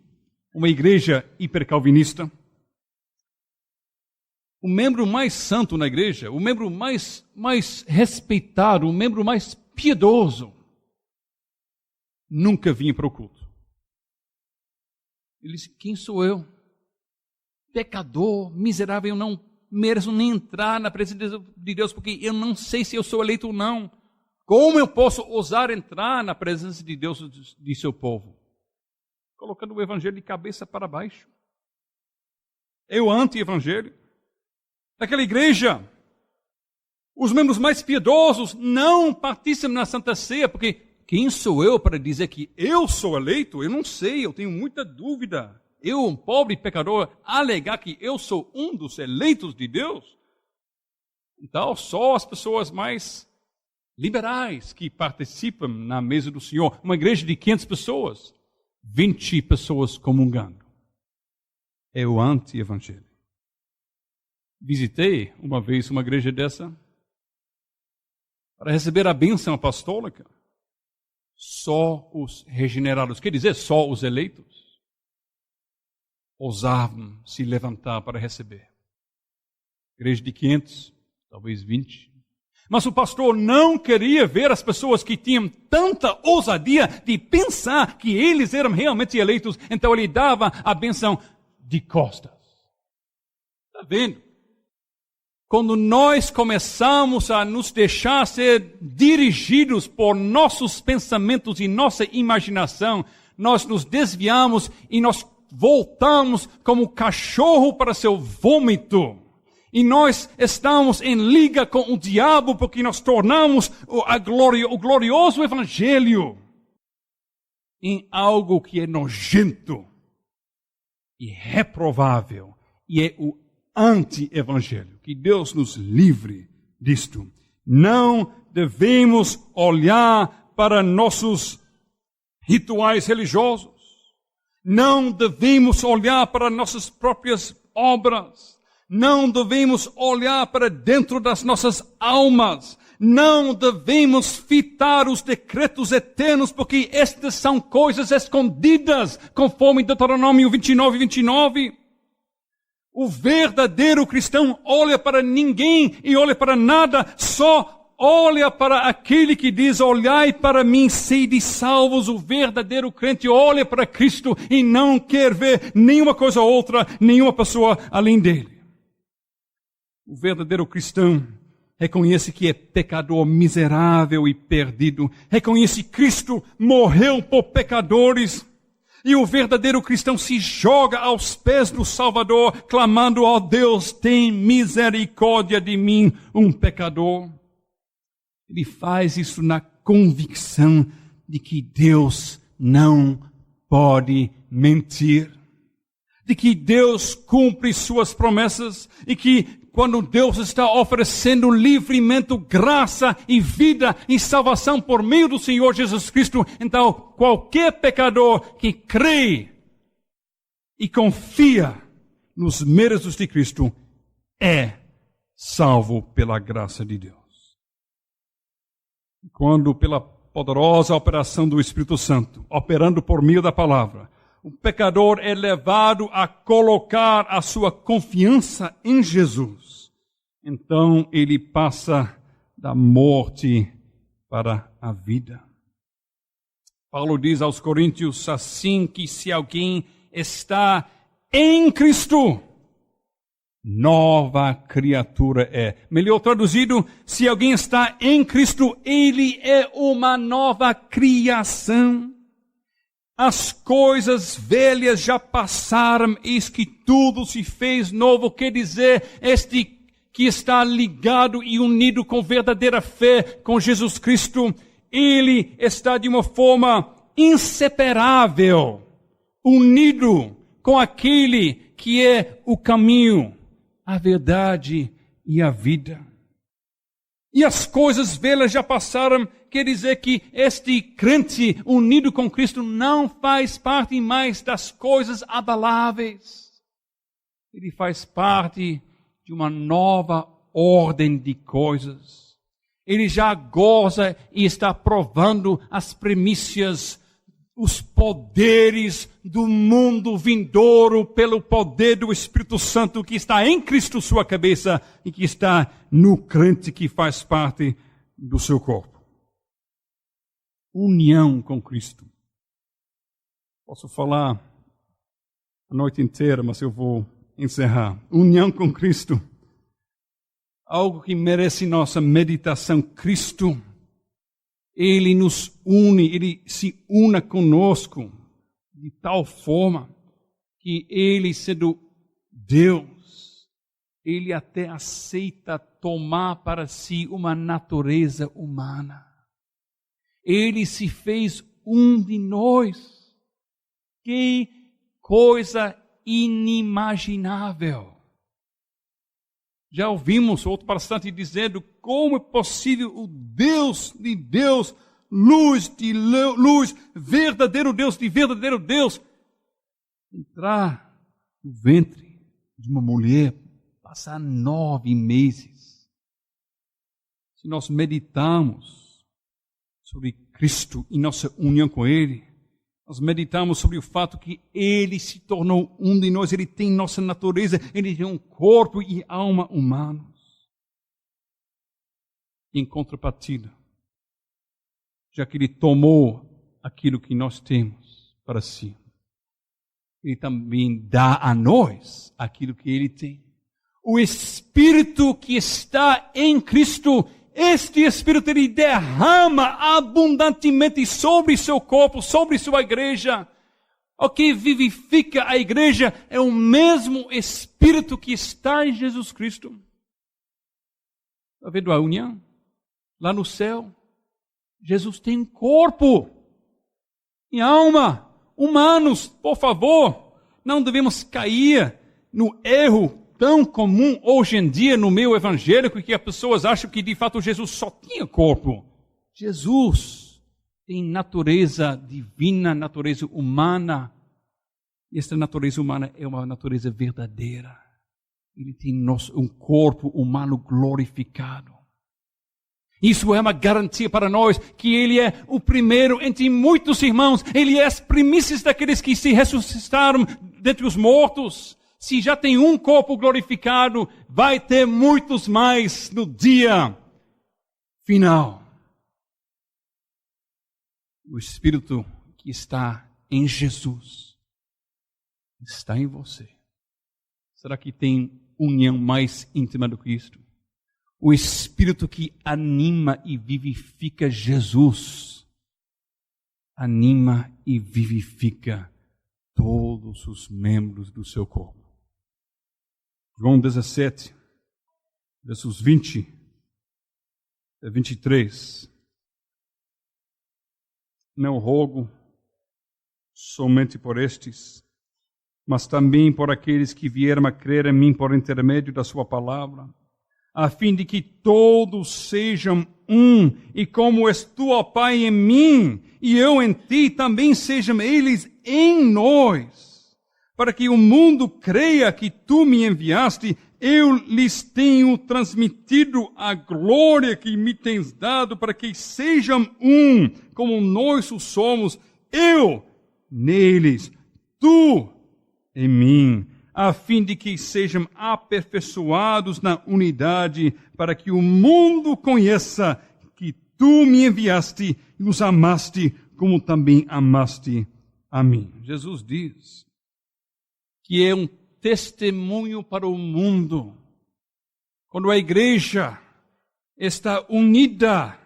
uma igreja hipercalvinista. o membro mais santo na igreja, o membro mais respeitado, o membro mais piedoso, nunca vinha para o culto. Ele disse, quem sou eu? Pecador, miserável, eu não mereço nem entrar na presença de Deus, porque eu não sei se eu sou eleito ou não. Como eu posso ousar entrar na presença de Deus, de seu povo? Colocando o evangelho de cabeça para baixo. É o anti-evangelho. Naquela igreja, os membros mais piedosos não participam na Santa Ceia, porque quem sou eu para dizer que eu sou eleito? Eu não sei, eu tenho muita dúvida. Eu, um pobre pecador, alegar que eu sou um dos eleitos de Deus? Então, só as pessoas mais liberais que participam na mesa do Senhor. Uma igreja de 500 pessoas, 20 pessoas comungando. É o anti-evangelho. Visitei uma vez uma igreja dessa para receber a bênção apostólica. Só os regenerados, quer dizer, só os eleitos, ousavam se levantar para receber. Igreja de 500, talvez 20. Mas o pastor não queria ver as pessoas que tinham tanta ousadia de pensar que eles eram realmente eleitos, então ele dava a bênção de costas. Está vendo? Quando nós começamos a nos deixar ser dirigidos por nossos pensamentos e nossa imaginação, nós nos desviamos e nós voltamos como cachorro para seu vômito. E nós estamos em liga com o diabo porque nós tornamos o glorioso evangelho em algo que é nojento e reprovável. E é o anti-evangelho. Que Deus nos livre disto. Não devemos olhar para nossos rituais religiosos. Não devemos olhar para nossas próprias obras. Não devemos olhar para dentro das nossas almas. Não devemos fitar os decretos eternos, porque estas são coisas escondidas, conforme Deuteronômio 29:29. O verdadeiro cristão olha para ninguém e olha para nada, só olha para aquele que diz, olhai para mim, sede salvos. O verdadeiro crente olha para Cristo e não quer ver nenhuma coisa ou outra, nenhuma pessoa além dele. O verdadeiro cristão reconhece que é pecador miserável e perdido. Reconhece que Cristo morreu por pecadores. E o verdadeiro cristão se joga aos pés do Salvador, clamando, ó Deus, tem misericórdia de mim, um pecador. Ele faz isso na convicção de que Deus não pode mentir. De que Deus cumpre suas promessas e que quando Deus está oferecendo livremente graça e vida e salvação por meio do Senhor Jesus Cristo, então qualquer pecador que crê e confia nos méritos de Cristo é salvo pela graça de Deus. Quando pela poderosa operação do Espírito Santo, operando por meio da palavra, o pecador é levado a colocar a sua confiança em Jesus. Então ele passa da morte para a vida. Paulo diz aos Coríntios assim que se alguém está em Cristo, nova criatura é. Melhor traduzido, se alguém está em Cristo, ele é uma nova criação. As coisas velhas já passaram, eis que tudo se fez novo. Quer dizer, este que está ligado e unido com verdadeira fé com Jesus Cristo, ele está de uma forma inseparável, unido com aquele que é o caminho, a verdade e a vida. E as coisas velhas já passaram, quer dizer que este crente unido com Cristo não faz parte mais das coisas abaláveis. Ele faz parte de uma nova ordem de coisas. Ele já goza e está provando as primícias os poderes do mundo vindouro pelo poder do Espírito Santo que está em Cristo, sua cabeça, e que está no crente que faz parte do seu corpo. União com Cristo. Posso falar a noite inteira, mas eu vou encerrar. União com Cristo. Algo que merece nossa meditação. Cristo, Ele nos une, Ele se una conosco de tal forma que Ele, sendo Deus, Ele até aceita tomar para si uma natureza humana. Ele se fez um de nós. Que coisa inimaginável. Já ouvimos outro bastante dizendo como é possível o Deus de Deus, luz de luz, verdadeiro Deus de verdadeiro Deus, entrar no ventre de uma mulher, passar 9 meses. Se nós meditamos sobre Cristo e nossa união com Ele, nós meditamos sobre o fato que Ele se tornou um de nós, Ele tem nossa natureza, Ele tem um corpo e alma humanos. Em contrapartida, já que Ele tomou aquilo que nós temos para si, Ele também dá a nós aquilo que Ele tem. O Espírito que está em Cristo, este Espírito Ele derrama abundantemente sobre seu corpo, sobre sua igreja. O que vivifica a igreja é o mesmo Espírito que está em Jesus Cristo. Está vendo a união? Lá no céu, Jesus tem corpo e alma. Humanos, por favor, não devemos cair no erro tão comum hoje em dia no meio evangélico que as pessoas acham que de fato Jesus só tinha corpo. Jesus tem natureza divina, natureza humana. E esta natureza humana é uma natureza verdadeira. Ele tem um corpo humano glorificado. Isso é uma garantia para nós que Ele é o primeiro entre muitos irmãos. Ele é as primícias daqueles que se ressuscitaram dentre os mortos. Se já tem um corpo glorificado, vai ter muitos mais no dia final. O Espírito que está em Jesus está em você. Será que tem união mais íntima do que isto? O Espírito que anima e vivifica Jesus, anima e vivifica todos os membros do seu corpo. João 17, versos 20 a 23. Não rogo somente por estes, mas também por aqueles que vieram a crer em mim por intermédio da sua palavra, a fim de que todos sejam um, e como és tu, ó Pai, em mim, e eu em ti, também sejam eles em nós, para que o mundo creia que tu me enviaste. Eu lhes tenho transmitido a glória que me tens dado, para que sejam um, como nós o somos, eu neles, tu em mim, a fim de que sejam aperfeiçoados na unidade, para que o mundo conheça que tu me enviaste e os amaste, como também amaste a mim. Jesus diz que é um testemunho para o mundo. Quando a igreja está unida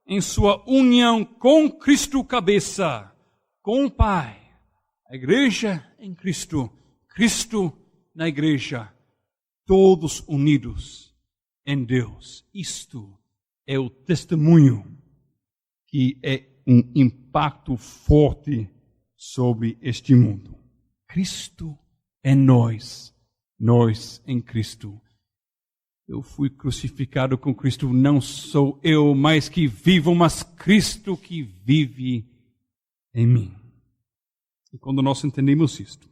em sua união com Cristo cabeça, com o Pai, a igreja em Cristo, Cristo na igreja, todos unidos em Deus. Isto é o testemunho que é um impacto forte sobre este mundo. Cristo em nós, nós em Cristo. Eu fui crucificado com Cristo, não sou eu mais que vivo, mas Cristo que vive em mim. E quando nós entendemos isto,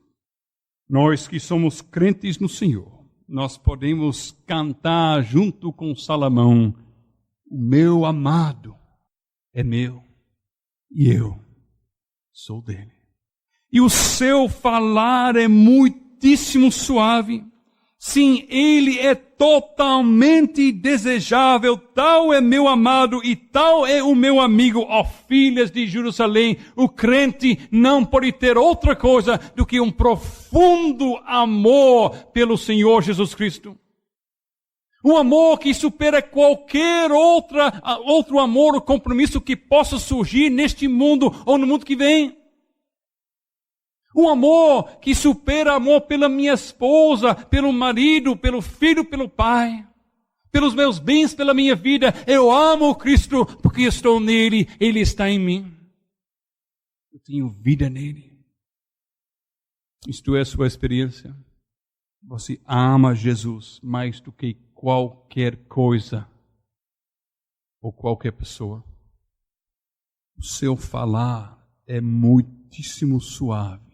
nós que somos crentes no Senhor, nós podemos cantar junto com Salomão: o meu amado é meu e eu sou dele. E o seu falar é muitíssimo suave. Sim, ele é totalmente desejável. Tal é meu amado e tal é o meu amigo, ó filhas de Jerusalém. O crente não pode ter outra coisa do que um profundo amor pelo Senhor Jesus Cristo. Um amor que supera qualquer outro amor ou compromisso que possa surgir neste mundo ou no mundo que vem. Um amor que supera amor pela minha esposa, pelo marido, pelo filho, pelo pai. Pelos meus bens, pela minha vida. Eu amo Cristo porque estou nele, Ele está em mim. Eu tenho vida nele. Isto é a sua experiência. Você ama Jesus mais do que qualquer coisa ou qualquer pessoa. O seu falar é muitíssimo suave.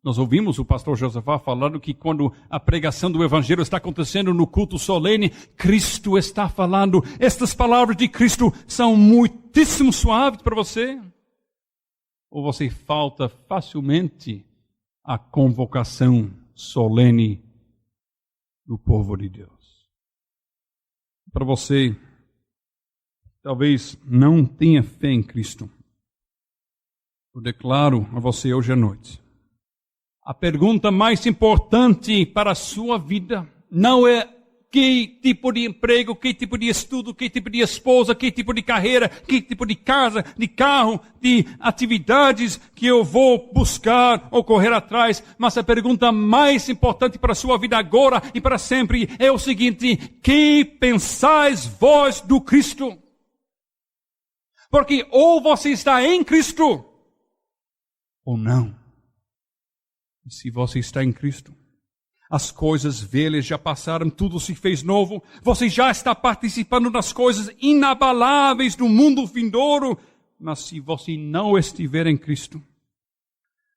Nós ouvimos o pastor Josafá falando que quando a pregação do Evangelho está acontecendo no culto solene, Cristo está falando. Estas palavras de Cristo são muitíssimo suaves para você? Ou você falta facilmente à convocação solene do povo de Deus? Para você, talvez não tenha fé em Cristo. Eu declaro a você hoje à noite. A pergunta mais importante para a sua vida não é que tipo de emprego, que tipo de estudo, que tipo de esposa, que tipo de carreira, que tipo de casa, de carro, de atividades que eu vou buscar ou correr atrás. Mas a pergunta mais importante para a sua vida agora e para sempre é o seguinte: que pensais vós do Cristo? Porque ou você está em Cristo ou não. E se você está em Cristo, as coisas velhas já passaram, tudo se fez novo. Você já está participando das coisas inabaláveis do mundo vindouro. Mas se você não estiver em Cristo,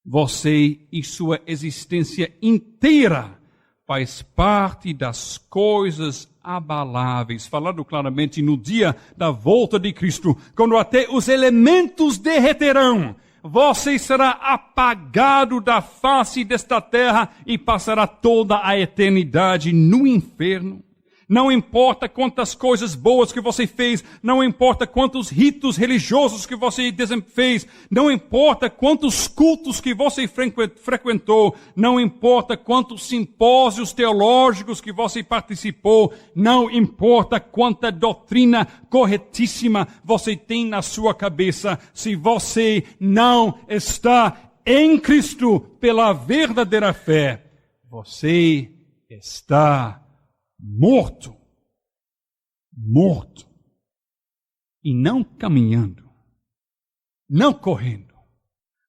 você e sua existência inteira faz parte das coisas abaláveis. Falando claramente, no dia da volta de Cristo, quando até os elementos derreterão, você será apagado da face desta terra e passará toda a eternidade no inferno. Não importa quantas coisas boas que você fez, não importa quantos ritos religiosos que você fez, não importa quantos cultos que você frequentou, não importa quantos simpósios teológicos que você participou, não importa quanta doutrina corretíssima você tem na sua cabeça, se você não está em Cristo pela verdadeira fé, você está morto, e não caminhando, não correndo,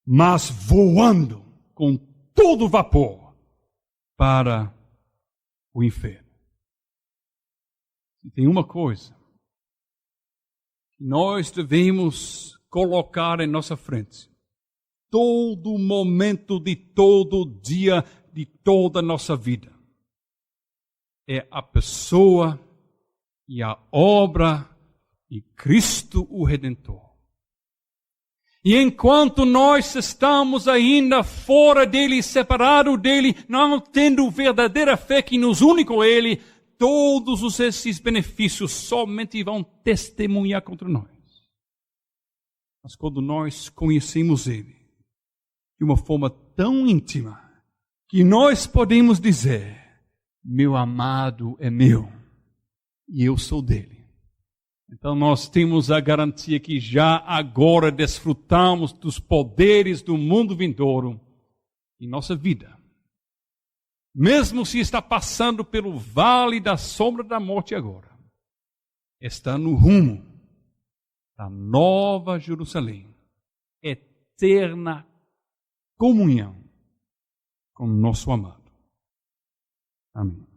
mas voando com todo vapor para o inferno. E tem uma coisa que nós devemos colocar em nossa frente, todo momento de todo dia de toda a nossa vida. É a pessoa e a obra de Cristo o Redentor. E enquanto nós estamos ainda fora dele, separados dele, não tendo verdadeira fé que nos une com ele, todos esses benefícios somente vão testemunhar contra nós. Mas quando nós conhecemos ele de uma forma tão íntima, que nós podemos dizer: meu amado é meu e eu sou dele. Então nós temos a garantia que já agora desfrutamos dos poderes do mundo vindouro em nossa vida. Mesmo se está passando pelo vale da sombra da morte agora, está no rumo da nova Jerusalém, eterna comunhão com nosso amado. Amém.